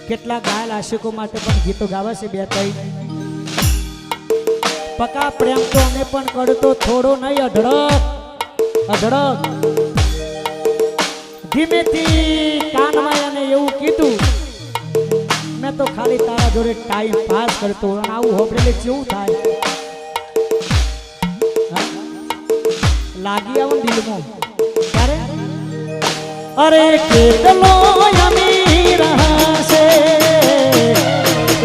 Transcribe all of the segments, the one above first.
કેટલા ઘાયલ આશિકો માટે પણ ગીતો ગાવે છે બે ત્રણ પકા પ્રેમ તો અમે પણ કરતો થોડો નહીં અઢળક ધીમેથી કાનમાં એને એવું કીધું મેં તો ખાલી તારા જોડે ટાઈમ પાસ કરતો અને આવું હોબળેલે કેવું થાય લાગી આવું દિલમાં ત્યારે અરે કેટલો અમીર હશે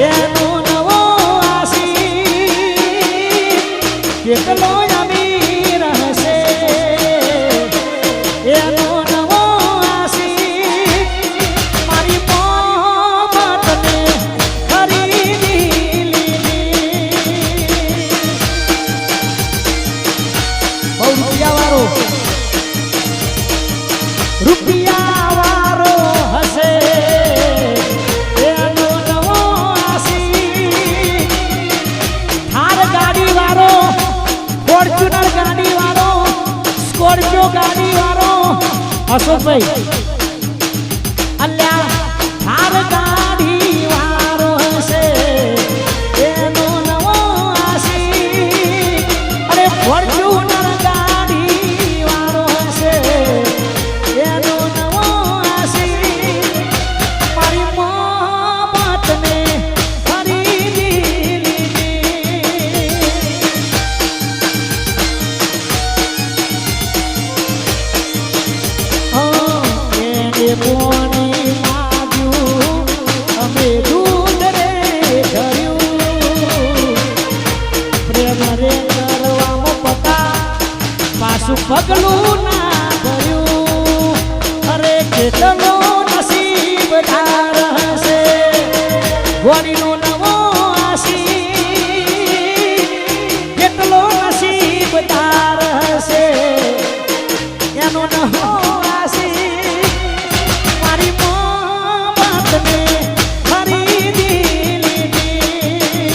એનો નવો આશીષ કેટલો અમીર હશે એનો નવો આશીષ મારી મોહબ્બતને ખરીદી લીધી બહુ રૂપિયા વાળો હશે એનો નવો આશીષ થાર ગાડી વાળો ફોર્ચ્યુનર ગાડી વાળો સ્કોર્પિયો ગાડી વાળો અશોકભાઈ અલ્યા થાર ગાડી વાળો હશે એનો નવો આશીષ અરે ફોર્ચ્યુનર ગાડી વાળો હશે એનો નવો આશીષ મારી મોહબ્બતને ખરીદી લીધી એને પોણી માગ્યું અમે દૂધ રે ધર્યું પ્રેમ રે કરવામાં પતા પાછું પગલું ના ભર્યું અરે કેટલો નસીબદાર હશે ગોળીનો નવો આશીષ કેટલો નસીબદાર હશે એનો નવો આશીષ મારી મોહબ્બતને ખરીદી લીધી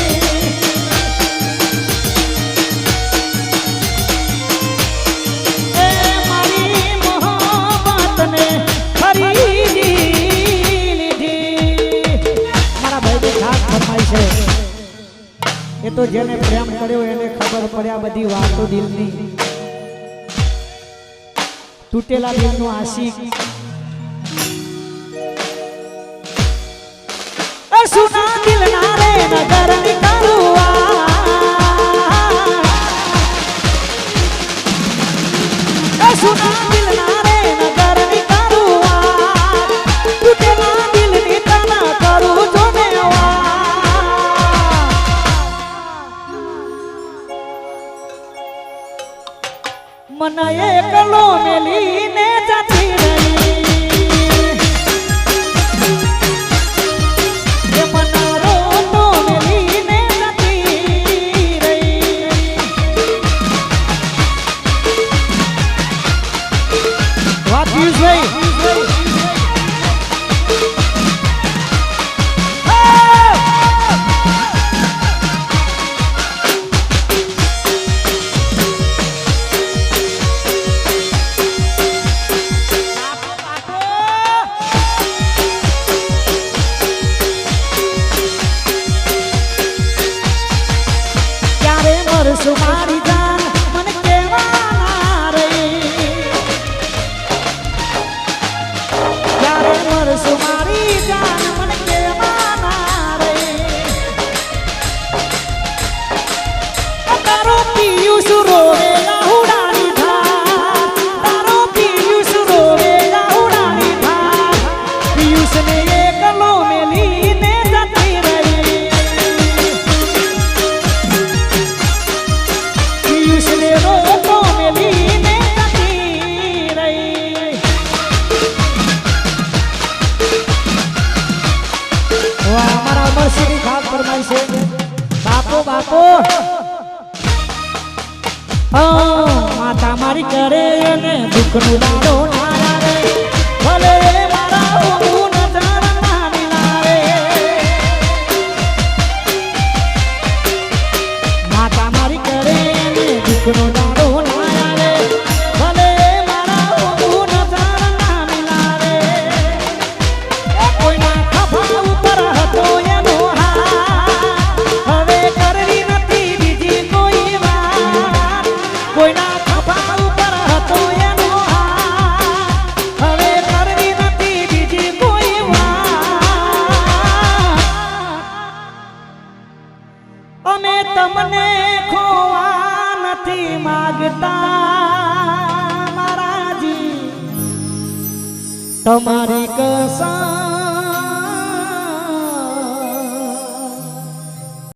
એ મારી મોહબ્બતને ખરીદી લીધી મારા ભાઈ ખાસ ફરમાય છે એ તો જેને પ્રેમ કર્યો એને ખબર પડ્યા બધી વાતો દિલની તૂટેલા દિલનો આશિક સુના દિલના રે નજર નિકાલુઆ સુના દિલના રે નજર નિકાલુઆ તૂટેલા દિલની તના કરું જોને મને એકલો મેલીને જતી રહી એ મને રોતો મેલીને જતી રહી વાત પિયુષભાઈ મારી જાન મને કેવાના રહી ક્યારે મરશું મારી જાન મને કેવાના રહી તારો પિયુષ રોવે લાહુડાની ધાર તારો પિયુષ રોવે લાહુડાની ધાર પિયુષને એકલો મેલીને જતી રહી પિયુષને રોતો મેલીને જતી રહી વાહ મારા અમરસિંહની ખાસ ફરમાઈ છે બાપો બાપો માતા મારી કરે અને દુઃખનું દાડો ના આવે ભલે મારા ઊંઘું નજર ના મિલાવે માતા મારી કરે અને દુઃખનું દાડો ના આવે ભલે મારા ઊંઘું નજર ના મિલાવે કોઈના ખભા ઉપર તમને ખોવા નથી માગતા મારાજી તમારી કસમ